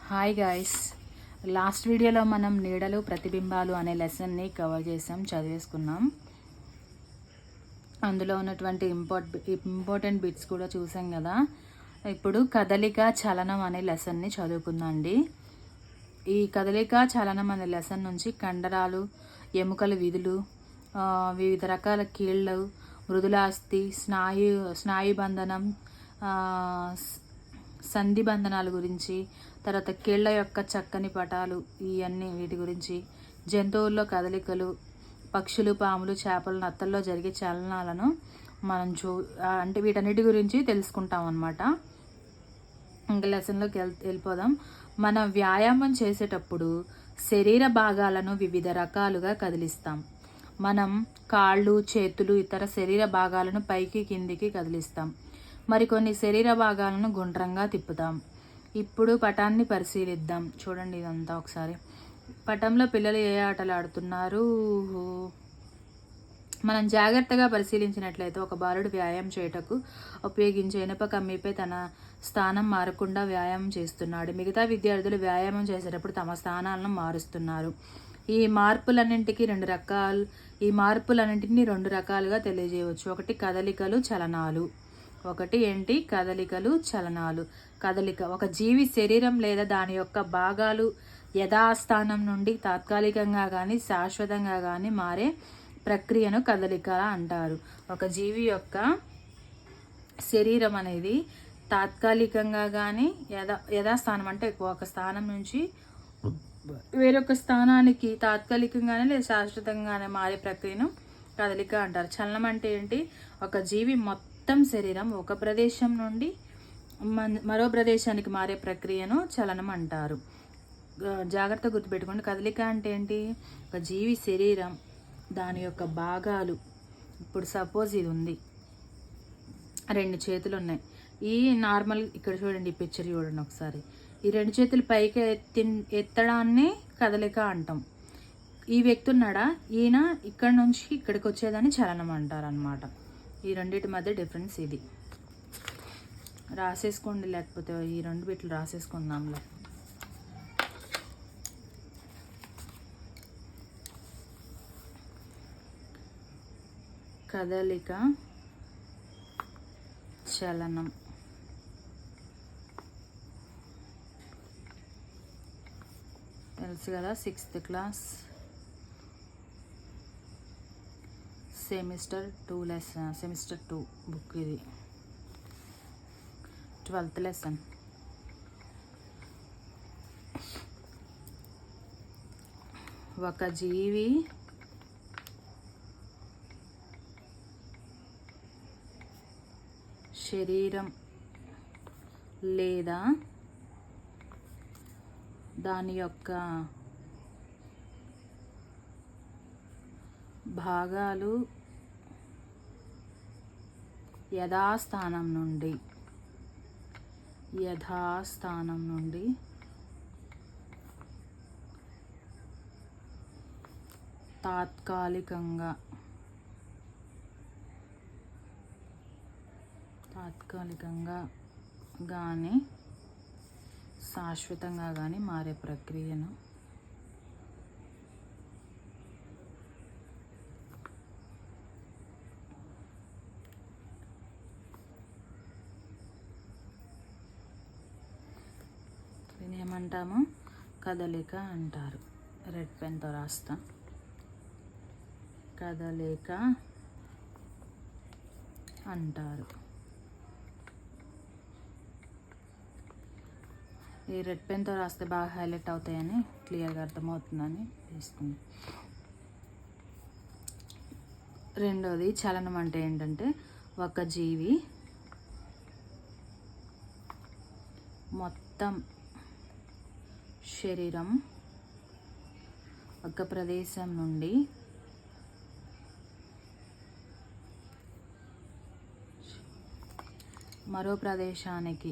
Hi guys, last వీడియోలో మనం నీడలు ప్రతిబింబాలు అనే లెసన్ని కవర్ చేసాం, చదివేసుకున్నాం. అందులో ఉన్నటువంటి ఇంపార్టెంట్ బిట్స్ కూడా చూసాం కదా. ఇప్పుడు కదలిక చలనం అనే లెసన్ని చదువుకుందాండి. ఈ కదలిక చలనం అనే లెసన్ నుంచి కండరాలు, ఎముకల విధులు, వివిధ రకాల కీళ్ళు, మృదులాస్థి, స్నాయుబంధనం, సంధి బంధనాల గురించి, తర్వాత కీళ్ళ యొక్క చక్కని పటాలు, ఇవన్నీ వీటి గురించి, జంతువుల్లో కదలికలు, పక్షులు, పాములు, చేపలు, నత్తల్లో జరిగే చలనాలను మనం అంటే వీటన్నిటి గురించి తెలుసుకుంటాం అన్నమాట. ఇంకా లెసన్లోకి వెళ్ళిపోదాం. మనం వ్యాయామం చేసేటప్పుడు శరీర భాగాలను వివిధ రకాలుగా కదిలిస్తాం. మనం కాళ్ళు, చేతులు, ఇతర శరీర భాగాలను పైకి కిందికి కదిలిస్తాం. మరికొన్ని శరీర భాగాలను గుండ్రంగా తిప్పుతాం. ఇప్పుడు పటాన్ని పరిశీలిద్దాం. చూడండి ఇదంతా ఒకసారి. పటంలో పిల్లలు ఏ ఆటలు ఆడుతున్నారు? మనం జాగ్రత్తగా పరిశీలించినట్లయితే ఒక బాలుడు వ్యాయామం చేయటకు ఉపయోగించే ఇనుప కమ్మీపై తన స్థానం మారకుండా వ్యాయామం చేస్తున్నాడు. మిగతా విద్యార్థులు వ్యాయామం చేసేటప్పుడు తమ స్థానాలను మారుస్తున్నారు. ఈ మార్పులన్నింటినీ రెండు రకాలుగా తెలియజేయవచ్చు. ఒకటి కదలికలు, చలనాలు. కదలిక ఒక జీవి శరీరం లేదా దాని యొక్క భాగాలు యథాస్థానం నుండి తాత్కాలికంగా కానీ శాశ్వతంగా కానీ మారే ప్రక్రియను కదలిక అంటారు. ఒక జీవి యొక్క శరీరం అనేది తాత్కాలికంగా కానీ యథాస్థానం అంటే ఒక స్థానం నుంచి వేరొక స్థానానికి తాత్కాలికంగానే లేదా శాశ్వతంగానే మారే ప్రక్రియను కదలిక అంటారు. చలనం అంటే ఏంటి? ఒక జీవి మొత్తం శరీరం ఒక ప్రదేశం నుండి మరో ప్రదేశానికి మారే ప్రక్రియను చలనం అంటారు. జాగ్రత్త గుర్తుపెట్టుకోండి. కదలిక అంటే ఏంటి? ఒక జీవి శరీరం దాని యొక్క భాగాలు, ఇప్పుడు సపోజ్ ఇది ఉంది, 2 చేతులు ఉన్నాయి. ఈ నార్మల్ ఇక్కడ చూడండి, ఈ పిక్చర్ చూడండి ఒకసారి. ఈ 2 చేతులు పైకి ఎత్తడాన్ని కదలిక అంటాం. ఈ వ్యక్తి ఉన్నాడా, ఈయన ఇక్కడ నుంచి ఇక్కడికి వచ్చేదాన్ని చలనం అంటారు అన్నమాట. ఈ రెండింటి మధ్య డిఫరెన్స్ ఇది. రాసేసుకోండి, లేకపోతే ఈ 2 బిట్లు రాసేసుకుందాంలే. కదలిక, చలనం. తెలుసు కదా, 6th క్లాస్ సెమిస్టర్ 2 బుక్ ఇది. 12th lesson. ఒక జీవి శరీరం లేదా దాని యొక్క భాగాలు యథాస్థానం నుండి తాత్కాలికంగా కానీ శాశ్వతంగా కానీ మారే ప్రక్రియను ఏమంటాము? కదలిక అంటారు. రెడ్ పెన్తో రాస్తా. కదలిక అంటారు. ఈ రెడ్ పెన్తో రాస్తే బాగా హైలైట్ అవుతాయని, క్లియర్గా అర్థమవుతుందని తీసుకుంది. రెండోది చలనం అంటే ఏంటంటే ఒక జీవి మొత్తం శరీరం ఒక ప్రదేశం నుండి మరో ప్రదేశానికి,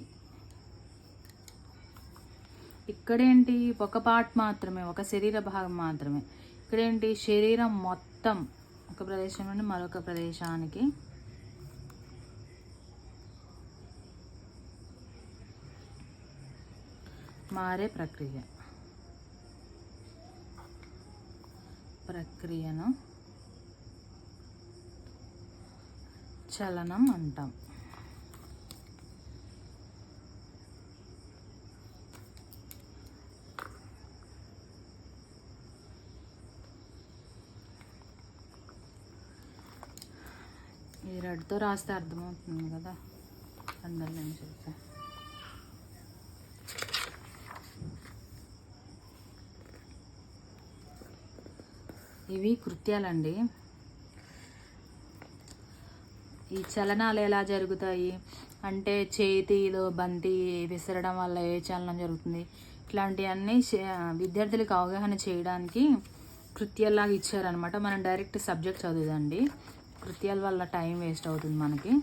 ఇక్కడేంటి ఒక పార్ట్ మాత్రమే, ఒక శరీర భాగం మాత్రమే. ఇక్కడేంటి శరీరం మొత్తం ఒక ప్రదేశం నుండి మరొక ప్రదేశానికి మారే ప్రక్రియను చలనం అంటాం. ఈ రెడ్తో రాస్తే అర్థమవుతుంది కదా, అండర్లైన్ చేస్తే. ఇవి కృత్యాలండి. ఈ చలనాలు ఎలా జరుగుతాయి అంటే చేతిలో బంతి విసరడం వల్ల ఏ చలనం జరుగుతుంది, ఇట్లాంటివన్నీ విద్యార్థులకు అవగాహన చేయడానికి కృత్యాల్లాగా ఇచ్చారనమాట. మనం డైరెక్ట్ సబ్జెక్ట్ చదువుదండి, కృత్యాల వల్ల టైం వేస్ట్ అవుతుంది మనకి.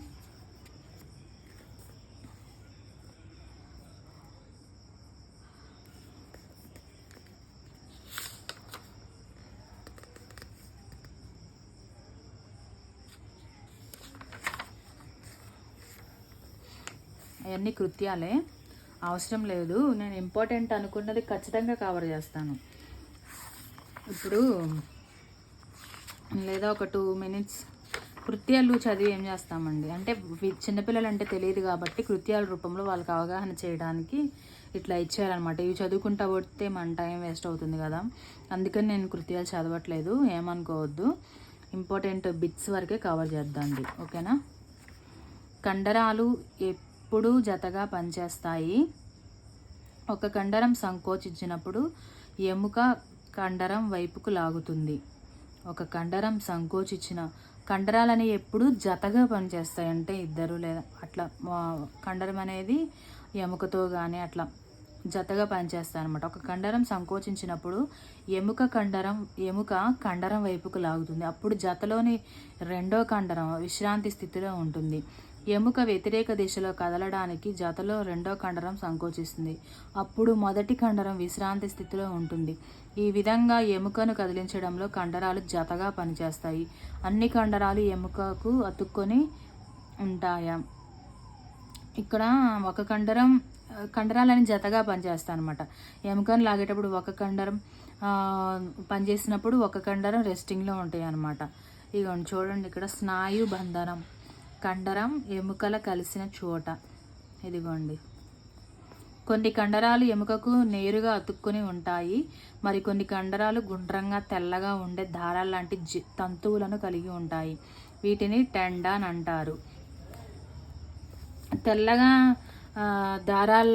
అవన్నీ కృత్యాలే, అవసరం లేదు. నేను ఇంపార్టెంట్ అనుకున్నది ఖచ్చితంగా కవర్ చేస్తాను. ఇప్పుడు లేదా ఒక 2 minutes కృత్యాలు చదివి ఏం చేస్తామండి అంటే, చిన్నపిల్లలు అంటే తెలియదు కాబట్టి కృత్యాల రూపంలో వాళ్ళకి అవగాహన చేయడానికి ఇట్లా ఇచ్చారనమాట. ఇవి చదువుకుంటా పోతే మన టైం వేస్ట్ అవుతుంది కదా, అందుకని నేను కృత్యాలు చదవట్లేదు, ఏమనుకోవద్దు. ఇంపార్టెంట్ బిట్స్ వరకే కవర్ చేద్దాండి, ఓకేనా. కండరాలు ఎప్పుడు జతగా పనిచేస్తాయి. ఒక కండరం సంకోచించినప్పుడు ఎముక కండరం వైపుకు లాగుతుంది. ఒక కండరం సంకోచించిన కండరాలని ఎప్పుడు జతగా పనిచేస్తాయి అంటే ఇద్దరు లేదా అట్లా కండరం అనేది ఎముకతో కానీ అట్లా జతగా పనిచేస్తాయి అనమాట. ఒక కండరం సంకోచించినప్పుడు ఎముక కండరం వైపుకు లాగుతుంది. అప్పుడు జతలోని రెండో కండరం విశ్రాంతి స్థితిలో ఉంటుంది. ఎముక వ్యతిరేక దిశలో కదలడానికి జతలో రెండో కండరం సంకోచిస్తుంది. అప్పుడు మొదటి కండరం విశ్రాంతి స్థితిలో ఉంటుంది. ఈ విధంగా ఎముకను కదిలించడంలో కండరాలు జతగా పనిచేస్తాయి. అన్ని కండరాలు ఎముకకు అతుక్కొని ఉంటాయా. ఇక్కడ ఒక కండరాలని జతగా పనిచేస్తాయి అనమాట. ఎముకను లాగేటప్పుడు ఒక కండరం పనిచేసినప్పుడు ఒక కండరం రెస్టింగ్లో ఉంటాయి అన్నమాట. ఇక చూడండి, ఇక్కడ స్నాయు బంధనం, కండరం ఎముకల కలిసిన చోట. ఇదిగోండి, కొన్ని కండరాలు ఎముకకు నేరుగా అతుక్కుని ఉంటాయి. మరికొన్ని కండరాలు గుండ్రంగా తెల్లగా ఉండే దారాల లాంటి తంతువులను కలిగి ఉంటాయి. వీటిని టెండాన్ అంటారు. తెల్లగా దారాల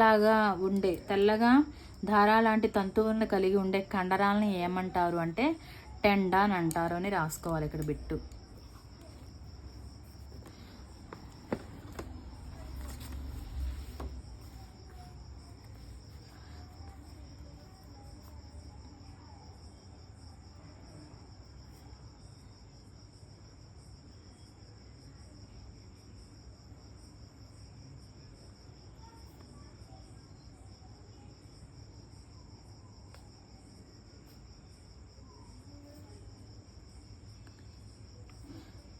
లాంటి తంతువులను కలిగి ఉండే కండరాలను ఏమంటారు అంటే టెండాన్ అంటారు అని రాసుకోవాలి ఇక్కడ బిట్టు.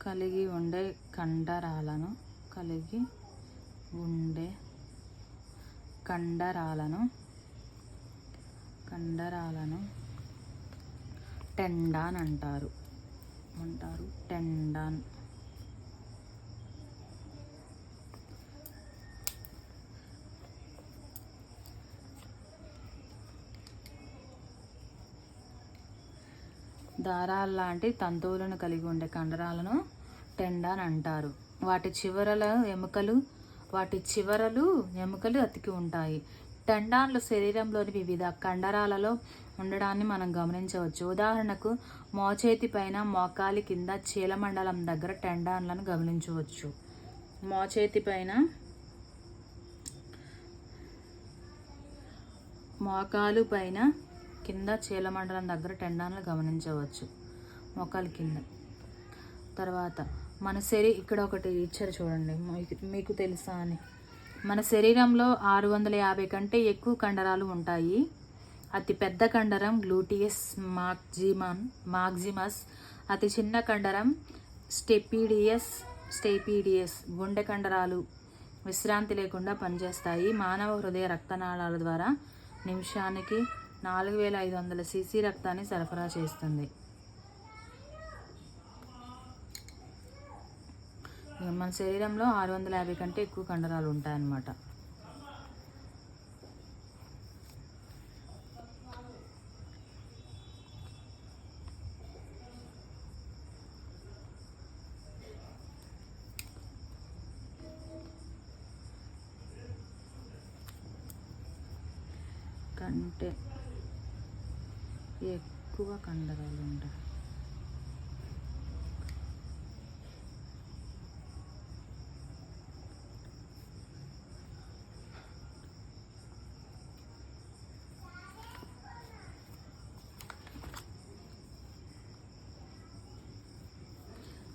కలిగి ఉండే కండరాలను టెండాన్ అంటారు. టెండాన్. దారాల లాంటి తంతువులను కలిగి ఉండే కండరాలను టెండాన్ అంటారు. వాటి చివరలు ఎముకలు అతికి ఉంటాయి. టెండాన్లు శరీరంలోని వివిధ కండరాలలో ఉండడాన్ని మనం గమనించవచ్చు. ఉదాహరణకు మోచేతి పైన మోకాలి కింద చీలమండలం దగ్గర టెండాన్లను గమనించవచ్చు. మోచేతి పైన మోకాలు పైన కింద చీలమండలం దగ్గర టెండాన్లు గమనించవచ్చు, మోకాలు కింద. తర్వాత మన ఇక్కడ ఒకటి ఇచ్చారు చూడండి, మీకు తెలుసా అని. మన శరీరంలో 650 కంటే ఎక్కువ కండరాలు ఉంటాయి. అతి పెద్ద కండరం గ్లూటియస్ మాక్సిమస్, అతి చిన్న కండరం స్టెపిడియస్. గుండె కండరాలు విశ్రాంతి లేకుండా పనిచేస్తాయి. మానవ హృదయ రక్తనాళాల ద్వారా నిమిషానికి 4500 cc రక్తాన్ని సరఫరా చేస్తుంది. మన శరీరంలో 650 కంటే ఎక్కువ కండరాలు ఉంటాయన్నమాట. కంటే ఎక్కువ కండరాలు ఉంటాయి.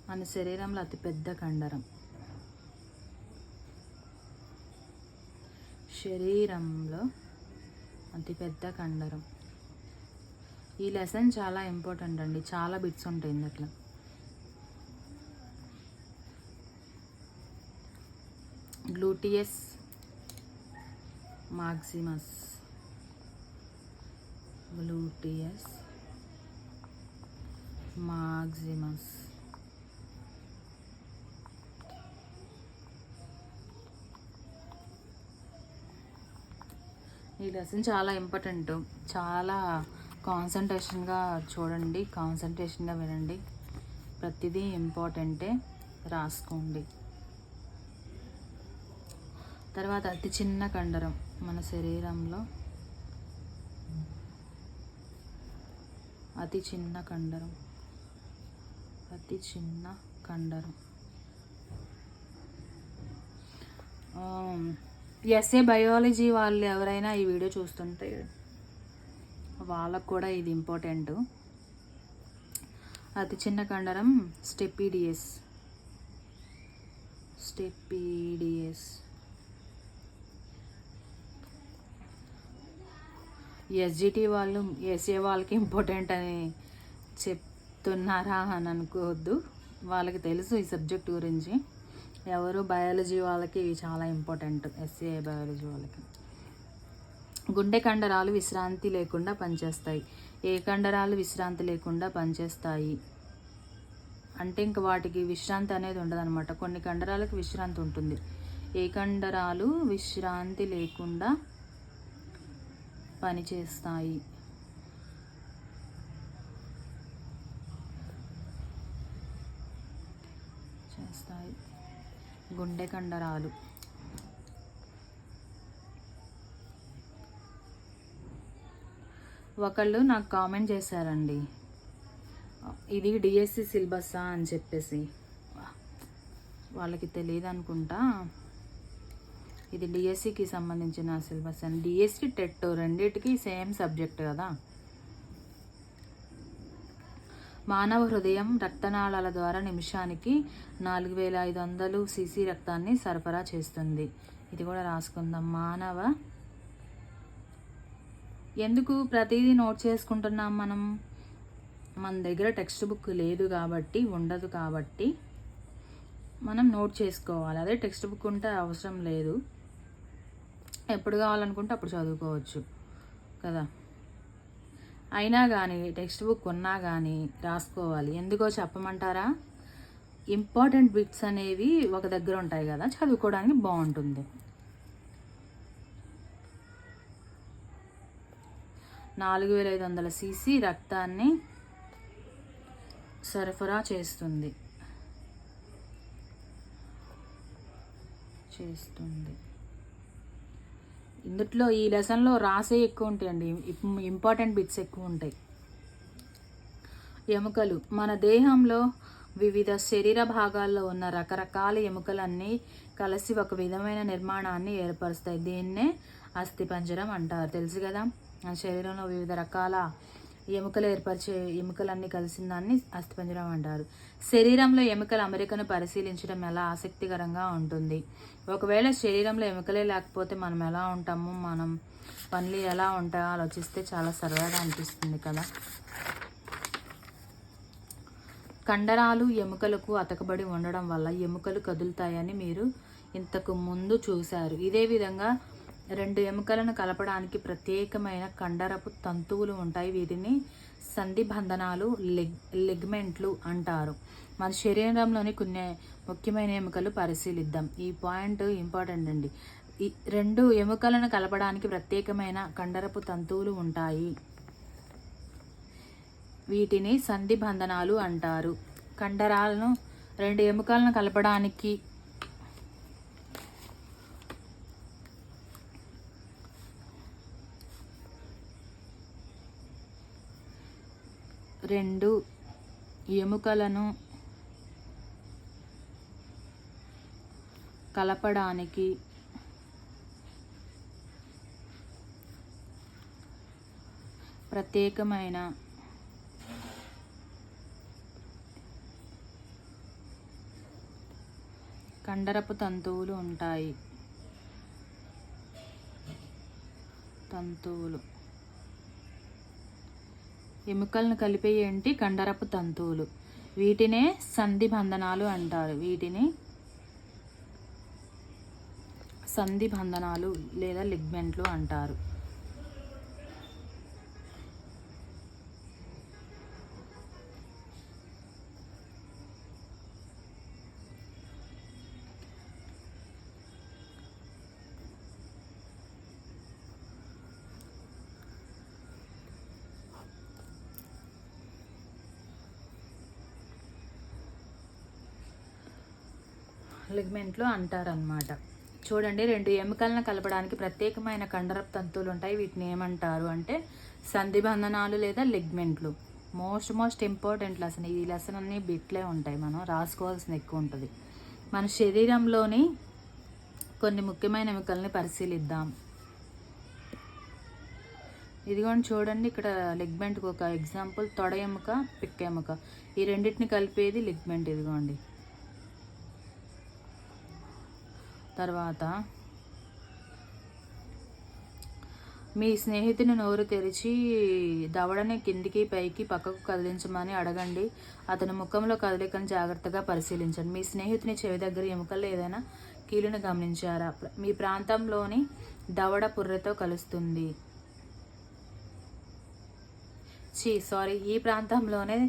మన శరీరంలో అతిపెద్ద కండరం. శరీరంలో అతిపెద్ద కండరం. ఈ లెసన్ చాలా ఇంపార్టెంట్ అండి. చాలా బిట్స్ ఉంటాయి ఇందులో. Gluteus Maximus. Gluteus Maximus. ఈ లెసన్ చాలా ఇంపార్టెంట్. చాలా కాన్సన్ట్రేషన్గా చూడండి, కాన్సన్ట్రేషన్గా వినండి. ప్రతిదీ ఇంపార్టెంటే, రాసుకోండి. తర్వాత అతి చిన్న కండరం మన శరీరంలో. అతి చిన్న కండరం. అతి చిన్న కండరం. ఎస్ఏ బయాలజీ వాళ్ళు ఎవరైనా ఈ వీడియో చూస్తుంటే వాళ్ళకు కూడా ఇది ఇంపార్టెంట్. అతి చిన్న కండరం స్టెపిడియస్. స్టెపిడియస్. ఎస్జిటి వాళ్ళు ఎస్ఏ వాళ్ళకి ఇంపార్టెంట్ అని చెప్తున్నారా అని అనుకోవద్దు. వాళ్ళకి తెలుసు ఈ సబ్జెక్ట్ గురించి. ఎవరు బయాలజీ వాళ్ళకి ఇవి చాలా ఇంపార్టెంట్. ఎస్ఏ బయాలజీ వాళ్ళకి. గుండె కండరాలు విశ్రాంతి లేకుండా పనిచేస్తాయి. ఏ కండరాలు విశ్రాంతి లేకుండా పనిచేస్తాయి అంటే ఇంకా వాటికి విశ్రాంతి అనేది ఉండదన్నమాట. కొన్ని కండరాలకు విశ్రాంతి ఉంటుంది. ఏ కండరాలు విశ్రాంతి లేకుండా పనిచేస్తాయి? చేస్తాయి. గుండె కండరాలు. ఒకళ్ళు నాకు కామెంట్ చేశారండి, ఇది డిఎస్సి సిలబస్సా అని చెప్పేసి. వాళ్ళకి తెలియదు అనుకుంటా. ఇది డిఎస్సికి సంబంధించిన సిలబస్ అని. డిఎస్సి టెట్ రెండింటికి సేమ్ సబ్జెక్ట్ కదా. మానవ హృదయం రక్తనాళాల ద్వారా నిమిషానికి 4500 cc రక్తాన్ని సరఫరా చేస్తుంది. ఇది కూడా రాసుకుందాం. ఎందుకు ప్రతిదీ నోట్ చేసుకుంటున్నాం మనం? మన దగ్గర టెక్స్ట్ బుక్ లేదు కాబట్టి, ఉండదు కాబట్టి మనం నోట్ చేసుకోవాలి. అదే టెక్స్ట్ బుక్ ఉంటే అవసరం లేదు. ఎప్పుడు కావాలనుకుంటే అప్పుడు చదువుకోవచ్చు కదా. అయినా కానీ టెక్స్ట్ బుక్ ఉన్నా కానీ రాసుకోవాలి. ఎందుకో చెప్పమంటారా? ఇంపార్టెంట్ బిట్స్ అనేవి ఒక దగ్గర ఉంటాయి కదా, చదువుకోవడానికి బాగుంటుంది. 4500 cc రక్తాన్ని సరఫరా చేస్తుంది. ఇందులో ఈ లెసన్లో రాసే ఎక్కువ ఉంటాయండి. ఇంపార్టెంట్ బిట్స్ ఎక్కువ ఉంటాయి. ఎముకలు. మన దేహంలో వివిధ శరీర భాగాల్లో ఉన్న రకరకాల ఎముకలన్నీ కలిసి ఒక విధమైన నిర్మాణాన్ని ఏర్పరుస్తాయి. దీన్నే అస్థిపంజరం అంటారు. తెలుసు కదా. మన శరీరంలో వివిధ రకాల ఎముకలు ఏర్పరిచే ఎముకలన్నీ కలిసిన దాన్ని అస్థిపంజరం అంటారు. శరీరంలో ఎముకల అమరికను పరిశీలించడం ఎలా ఆసక్తికరంగా ఉంటుంది. ఒకవేళ శరీరంలో ఎముకలే లేకపోతే మనం ఎలా ఉంటాము, మనం పనులు ఎలా ఉంటాయో ఆలోచిస్తే చాలా సరదాగా అనిపిస్తుంది కదా. కండరాలు ఎముకలకు అతకబడి ఉండడం వల్ల ఎముకలు కదులుతాయని మీరు ఇంతకు ముందు చూశారు. ఇదే విధంగా రెండు ఎముకలను కలపడానికి ప్రత్యేకమైన కండరపు తంతువులు ఉంటాయి. వీటిని సంధిబంధనాలు, లిగ్మెంట్లు అంటారు. మన శరీరంలోని కొన్ని ముఖ్యమైన ఎముకలు పరిశీలిద్దాం. ఈ పాయింట్ ఇంపార్టెంట్ అండి. ఈ రెండు ఎముకలను కలపడానికి ప్రత్యేకమైన కండరపు తంతువులు ఉంటాయి. వీటిని సంధిబంధనాలు అంటారు. కండరాలను, రెండు ఎముకలను కలపడానికి రెండు ఎముకలను కలపడానికి ప్రత్యేకమైన కండరపు తంతువులు ఉంటాయి. ఎముకలను కలిపే ఏంటి? కండరపు తంతువులు. వీటినే సంధిబంధనాలు అంటారు. వీటిని సంధిబంధనాలు లేదా లిగ్మెంట్లు అంటారు. లిగ్మెంట్లు అంటారనమాట. చూడండి, రెండు ఎముకలను కలపడానికి ప్రత్యేకమైన కండరపు తంతువులు ఉంటాయి. వీటిని ఏమంటారు అంటే సంధిబంధనాలు లేదా లిగ్మెంట్లు. Most important lesson. ఈ లెసన్ అన్ని బిట్లే ఉంటాయి, మనం రాసుకోవాల్సిన ఎక్కువ ఉంటుంది. మన శరీరంలోని కొన్ని ముఖ్యమైన ఎముకల్ని పరిశీలిద్దాం. ఇదిగోండి చూడండి, ఇక్కడ లిగ్మెంట్కి ఒక ఎగ్జాంపుల్ తొడ ఎముక, పిక్క ఎముక. ఈ రెండింటిని కలిపేది లిగ్మెంట్. ఇదిగోండి. తర్వాత మీ స్నేహితుని నోరు తెరిచి దవడని కిందికి పైకి పక్కకు కదిలించమని అడగండి. అతని ముఖంలో కదలికను జాగ్రత్తగా పరిశీలించండి. మీ స్నేహితుని చెవి దగ్గర ఎముకల్లో ఏదైనా కీలును గమనించారా? మీ ప్రాంతంలోని దవడ పుర్రెతో కలుస్తుంది. ఈ ప్రాంతంలోనే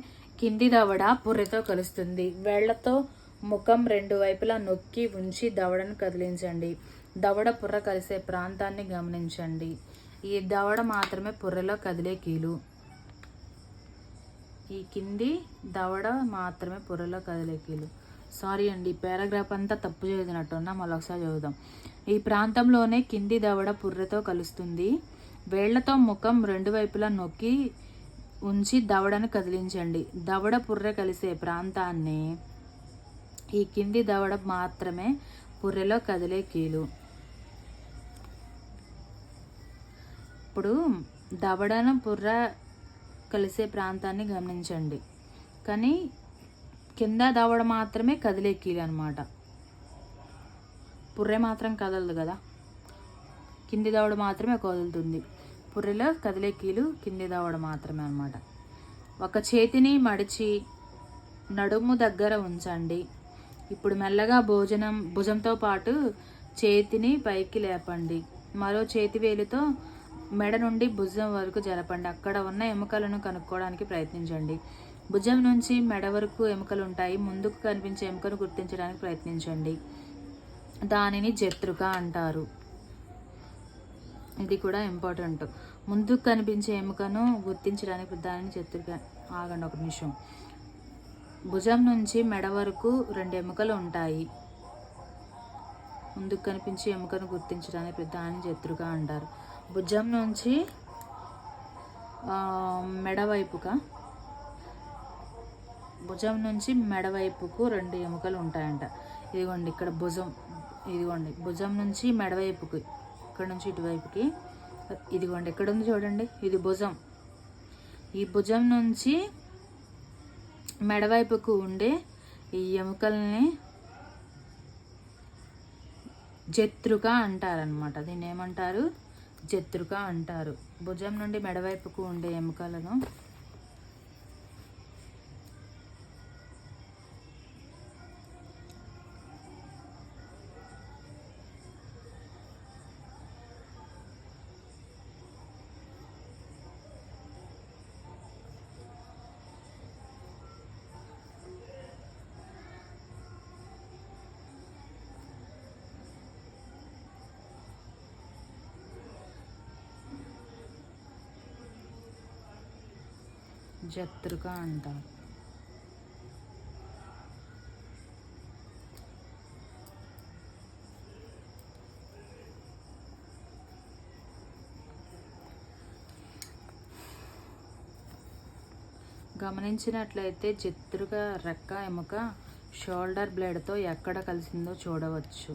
కింది దవడ పుర్రెతో కలుస్తుంది. వేళ్లతో ముఖం రెండు వైపులా నొక్కి ఉంచి దవడను కదిలించండి. దవడ పుర్ర కలిసే ప్రాంతాన్ని గమనించండి. ఈ దవడ మాత్రమే పుర్రెలో కదిలే కీలు. ఈ కింది దవడ మాత్రమే పుర్రెలో కదిలే కీలు. అండి, పారాగ్రాఫ్ అంతా తప్పు చదివినట్టున్నా, మళ్ళీ ఒకసారి చదువుదాం. ఈ ప్రాంతంలోనే కింది దవడ పుర్రెతో కలుస్తుంది. వేళ్లతో ముఖం రెండు వైపులా నొక్కి ఉంచి దవడను కదిలించండి. దవడ పుర్రె కలిసే ప్రాంతాన్ని ఈ కింది దవడ మాత్రమే పుర్రెలో కదిలే కీలు. ఇప్పుడు దవడను పుర్ర కలిసే ప్రాంతాన్ని గమనించండి. కానీ కింద దవడ మాత్రమే కదిలే కీలు అనమాట. పుర్రె మాత్రం కదలదు కదా, కింది దవడ మాత్రమే కదులుతుంది. పుర్రెలో కదిలే కీలు కింది దవడ మాత్రమే అనమాట. ఒక చేతిని మడిచి నడుము దగ్గర ఉంచండి. ఇప్పుడు మెల్లగా భుజంతో పాటు చేతిని పైకి లేపండి. మరో చేతి వేలితో మెడ నుండి భుజం వరకు జరపండి. అక్కడ ఉన్న ఎముకలను కనుక్కోవడానికి ప్రయత్నించండి. భుజం నుంచి మెడ వరకు ఎముకలు ఉంటాయి. ముందుకు కనిపించే ఎముకను గుర్తించడానికి ప్రయత్నించండి. దానిని జత్రుక అంటారు. ఇది కూడా ఇంపార్టెంట్. ముందుకు కనిపించే ఎముకను గుర్తించడానికి దానిని జత్రుక. ఆగండి ఒక నిమిషం. భుజం నుంచి మెడ వరకు రెండు ఎముకలు ఉంటాయి. ముందుకు కనిపించే ఎముకను గుర్తించడానికి దాన్ని జత్రుక అంటారు. భుజం నుంచి మెడ వైపుకు రెండు ఎముకలు ఉంటాయంట. ఇదిగోండి ఇక్కడ భుజం. ఇదిగోండి భుజం నుంచి మెడ వైపుకి, ఇక్కడ నుంచి ఇటువైపుకి. ఇదిగోండి ఎక్కడ ఉంది చూడండి, ఇది భుజం. ఈ భుజం నుంచి మెడవైపుకు ఉండే ఈ ఎముకల్ని జత్రుక అంటారనమాట. దీన్ని ఏమంటారు? జత్రుక అంటారు. భుజం నుండి మెడవైపుకు ఉండే ఎముకలను జత్రుక అంటారు. గమనించినట్లయితే జత్రుక రెక్క ఎముక షోల్డర్ బ్లేడ్తో ఎక్కడ కలిసిందో చూడవచ్చు.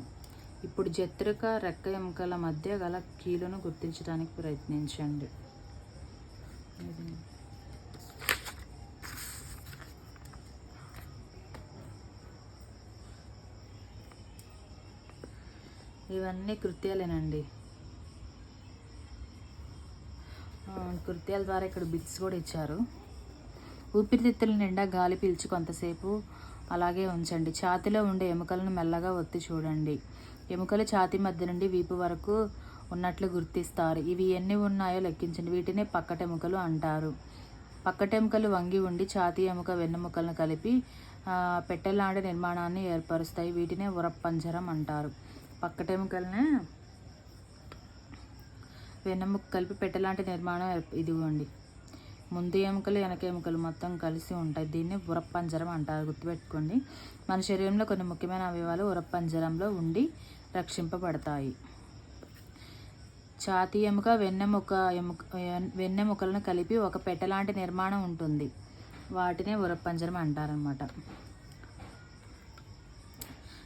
ఇప్పుడు జత్రుక రెక్క ఎముకల మధ్య గల కీలును గుర్తించడానికి ప్రయత్నించండి. ఇవన్నీ కృత్యాలేనండి. కృత్యాల ద్వారా ఇక్కడ బిట్స్ కూడా ఇచ్చారు. ఊపిరితిత్తుల నిండా గాలి పీల్చి కొంతసేపు అలాగే ఉంచండి. ఛాతీలో ఉండే ఎముకలను మెల్లగా ఒత్తి చూడండి. ఎముకలు ఛాతీ మధ్య నుండి వీపు వరకు ఉన్నట్లు గుర్తిస్తారు. ఇవి ఎన్ని ఉన్నాయో లెక్కించండి. వీటిని పక్కటెముకలు అంటారు. పక్కటెముకలు వంగి ఉండి ఛాతీ ఎముక వెన్నెముకలను కలిపి పెట్టెలాంటి నిర్మాణాన్ని ఏర్పరుస్తాయి. వీటినే ఉరప్పంజరం అంటారు. పక్కటెముకలనే వెన్నెముక కలిపి పెట్టెలాంటి నిర్మాణం ఇదిగోండి. ముందు ఎముకలు వెనక ఎముకలు మొత్తం కలిసి ఉంటాయి. దీన్ని ఉరప్పంజరం అంటారు. గుర్తుపెట్టుకోండి. మన శరీరంలో కొన్ని ముఖ్యమైన అవయవాలు ఉరప్పంజరంలో ఉండి రక్షింపబడతాయి. ఛాతీ ఎముక వెన్నెముకలను కలిపి ఒక పెట్టెలాంటి నిర్మాణం ఉంటుంది. వాటినే ఉరప్పంజరం అంటారనమాట.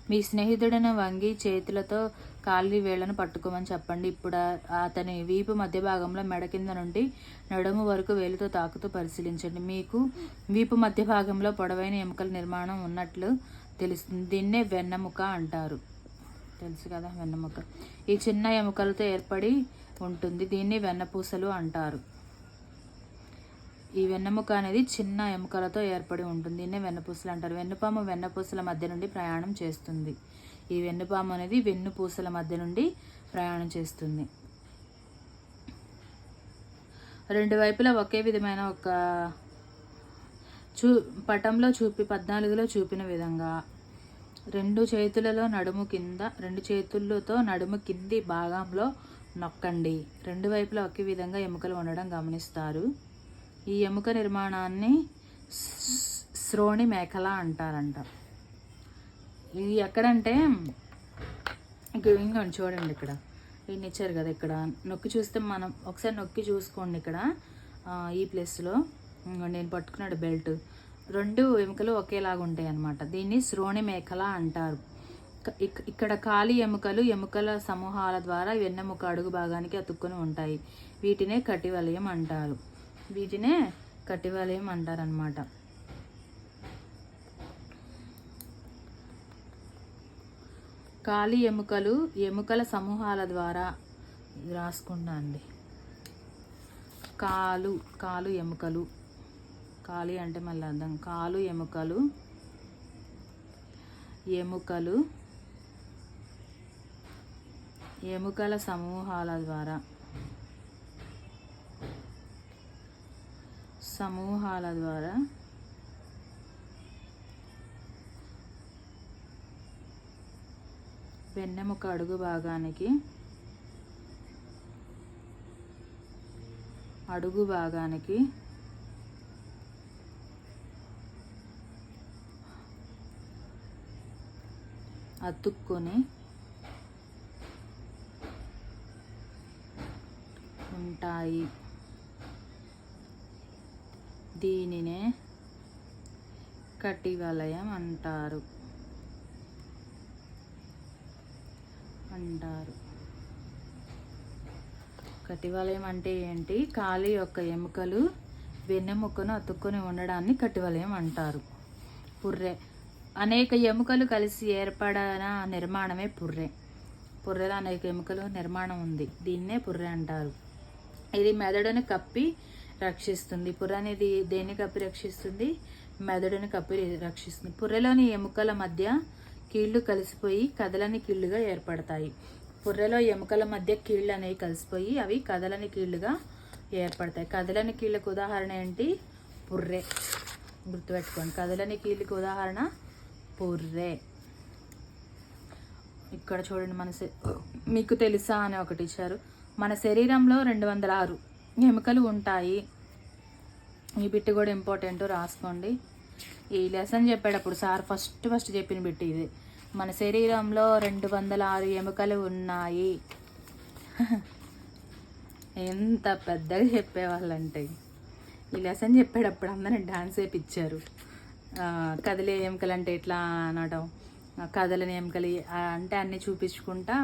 మీ స్నేహితుడిని వంగి చేతులతో కాలి వేళ్లను పట్టుకోమని చెప్పండి. ఇప్పుడు అతని వీపు మధ్య భాగంలో మెడ కింద నుండి నడుము వరకు వేలుతో తాకుతూ పరిశీలించండి. మీకు వీపు మధ్య భాగంలో పొడవైన ఎముకల నిర్మాణం ఉన్నట్లు తెలుస్తుంది. దీన్నే వెన్నెముక అంటారు. తెలుసు కదా, వెన్నెముక. ఈ చిన్న ఎముకలతో ఏర్పడి ఉంటుంది. దీన్ని వెన్నపూసలు అంటారు. ఈ వెన్నెముక అనేది చిన్న ఎముకలతో ఏర్పడి ఉంటుంది. దీన్నే వెన్నపూసలు అంటారు. వెన్నుపాము వెన్నపూసల మధ్య నుండి ప్రయాణం చేస్తుంది. ఈ వెన్నుపాము అనేది వెన్నుపూసల మధ్య నుండి ప్రయాణం చేస్తుంది. రెండు వైపులా ఒకే విధమైన ఒక పటంలో 14లో చూపిన విధంగా రెండు చేతులతో నడుము కింది భాగంలో నొక్కండి. రెండు వైపులా ఒకే విధంగా ఎముకలు ఉండడం గమనిస్తారు. ఈ ఎముక నిర్మాణాన్ని శ్రోణి మేఖల అంటారంట. ఇది ఎక్కడంటే ఇంకోండి చూడండి, ఇక్కడ ఈయన ఇచ్చారు కదా, ఇక్కడ నొక్కి చూస్తే మనం ఒకసారి నొక్కి చూసుకోండి. ఇక్కడ ఈ ప్లేస్లో నేను పట్టుకున్నాడు బెల్ట్. రెండు ఎముకలు ఒకేలాగా ఉంటాయి అన్నమాట. దీన్ని శ్రోణి మేఖల అంటారు. ఇక్కడ కాలి ఎముకల సమూహాల ద్వారా వెన్నెముక అడుగు భాగానికి అతుక్కొని ఉంటాయి. వీటినే కటివలయం అంటారు. అన్నమాట. కాలి ఎముకల సమూహాల ద్వారా రాసుకుంటా అండి. కాలు ఎముకలు, కాలి అంటే మళ్ళీ అర్థం. కాలు ఎముకలు ఎముకల సమూహాల ద్వారా వెన్నెముక అడుగు భాగానికి అతుక్కొని ఉంటాయి. దీనినే కటివలయం అంటారు. కటివలయం అంటే ఏంటి? కాలి యొక్క ఎముకలు వెన్నెముకను అతుక్కొని ఉండడాన్ని కటివలయం అంటారు. పుర్రె అనేక ఎముకలు కలిసి ఏర్పడిన నిర్మాణమే పుర్రె. పుర్రెలో అనేక ఎముకలు నిర్మాణం ఉంది. దీన్నే పుర్రె అంటారు. ఇది మెదడును కప్పి రక్షిస్తుంది. పుర్రె అనేది దేన్ని కప్పి రక్షిస్తుంది? మెదడుని కప్పి రక్షిస్తుంది. పుర్రెలోని ఎముకల మధ్య కీళ్లు కలిసిపోయి కదలని కీళ్లుగా ఏర్పడతాయి. పుర్రెలో ఎముకల మధ్య కీళ్ళు అనేవి కలిసిపోయి అవి కదలని కీళ్లుగా ఏర్పడతాయి. కదలని కీళ్ళకు ఉదాహరణ ఏంటి? పుర్రె. గుర్తుపెట్టుకోండి, కదలని కీళ్ళకి ఉదాహరణ పుర్రె. ఇక్కడ చూడండి, మీకు తెలుసా అని ఒకటి ఇచ్చారు. మన శరీరంలో 206 ఎముకలు ఉంటాయి. ఈ బిట్ కూడా ఇంపార్టెంట్, రాసుకోండి. ఈ లెసన్ చెప్పేటప్పుడు సార్ ఫస్ట్ చెప్పిన బిట్ ఇది. మన శరీరంలో 206 ఎముకలు ఉన్నాయి. ఎంత పెద్దగా చెప్పేవాళ్ళంటే ఈ లెసన్ చెప్పేటప్పుడు అందరిని డాన్స్ వేయించారు. కదిలే ఎముకలు అంటే ఎట్లా అనడం, కదలని ఎముకలు అంటే అన్నీ చూపించుకుంటా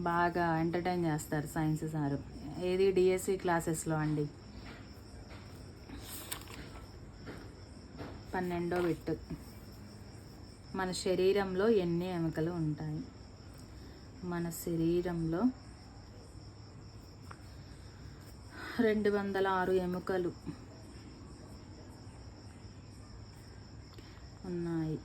బాగా ఎంటర్టైన్ చేస్తారు సైన్స్ సారు. ఏది డిఎస్సి క్లాసెస్లో అండి. 12వ బిట్. మన శరీరంలో ఎన్ని ఎముకలు ఉంటాయి? మన శరీరంలో 206 ఎముకలు ఉన్నాయి.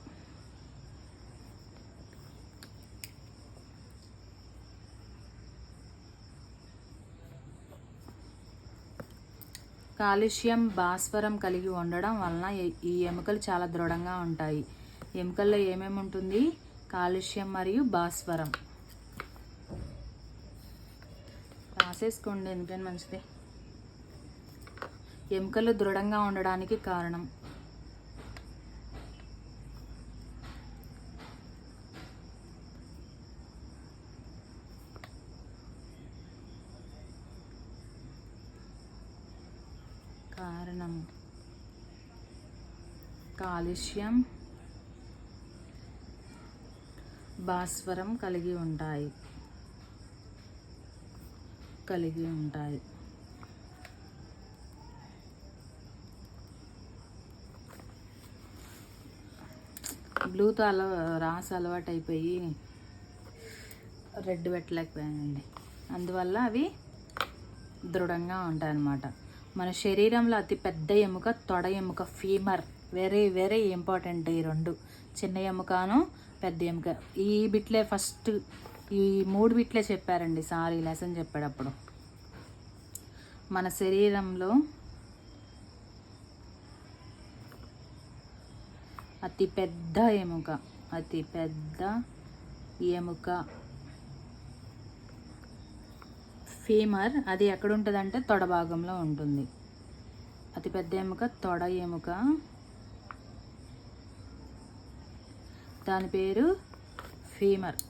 కాల్షియం, భాస్వరం కలిగి ఉండడం వలన ఈ ఎముకలు చాలా దృఢంగా ఉంటాయి. ఎముకల్లో ఏమేమి ఉంటుంది? కాల్షియం మరియు భాస్వరం. రాసేసుకోండి, ఎందుకని మంచిది. ఎముకలు దృఢంగా ఉండడానికి కారణం కాల్షియం, భాస్వరం కలిగి ఉంటాయి. బ్లూతో రాసి అలవాటు అయిపోయి రెడ్ పెట్టలేకపోయానండి. అందువల్ల అవి దృఢంగా ఉంటాయి అన్నమాట. మన శరీరంలో అతి పెద్ద ఎముక తొడ ఎముక, ఫీమర్. వెరీ వెరీ ఇంపార్టెంట్ ఈ రెండు, చిన్న ఎముకను పెద్ద ఎముక. ఈ బిట్లే ఫస్ట్, ఈ 3 బిట్లే చెప్పారండి సార్ ఈ లెసన్ చెప్పేటప్పుడు. మన శరీరంలో అతి పెద్ద ఎముక ఫీమర్. అది ఎక్కడ ఉంటుంది అంటే తొడ భాగంలో ఉంటుంది. అతిపెద్ద ఎముక తొడ ఎముక, దాని పేరు ఫీమర్.